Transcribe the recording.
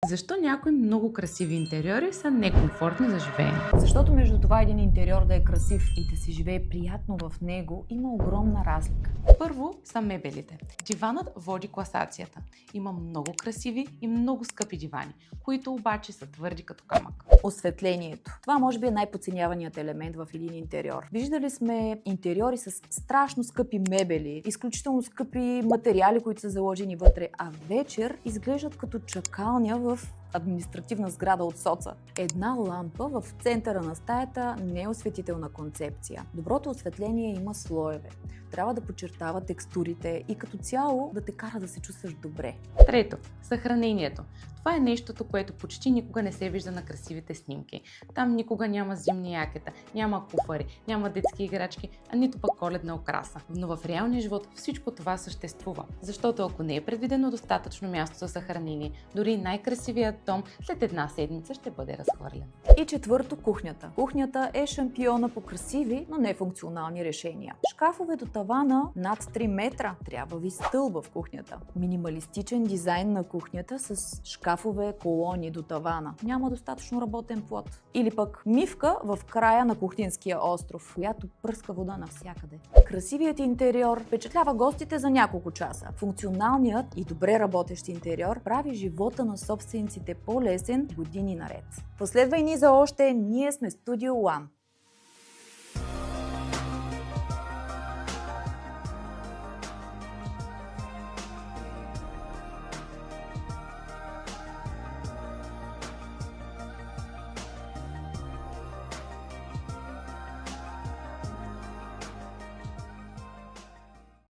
Защо някои много красиви интериори са некомфортни за живеене? Защото между това един интериор да е красив и да се живее приятно в него, има огромна разлика. Първо са мебелите. Диванът води класацията. Има много красиви и много скъпи дивани, които обаче са твърди като камък. Осветлението. Това може би е най-подценяваният елемент в един интериор. Виждали сме интериори с страшно скъпи мебели, изключително скъпи материали, които са заложени вътре, а вечер изглеждат като чакалня в административна сграда от соца. Една лампа в центъра на стаята не е осветителна концепция. Доброто осветление има слоеве. Трябва да подчертава текстурите и като цяло да те кара да се чувстваш добре. Трето, съхранението. Това е нещото, което почти никога не се вижда на красивите снимки. Там никога няма зимни якета, няма куфари, няма детски играчки, а нито пък коледна украса. Но в реалния живот всичко това съществува. Защото ако не е предвидено достатъчно място за съхранение, дори най-красивият дом след една седмица ще бъде разхвърлен. И четвърто, кухнята. Кухнята е шампиона по красиви, но не функционални решения. Шкафове до тавана над 3 метра. Трябва ви стълба в кухнята. Минималистичен дизайн на кухнята с шкафове, колони до тавана. Няма достатъчно работен плод. Или пък мивка в края на кухненския остров, която пръска вода навсякъде. Красивият интериор впечатлява гостите за няколко часа. Функционалният и добре работещ интериор прави живота на собствениците по-лесен години наред. Последвай ни за още, ние сме Studio One.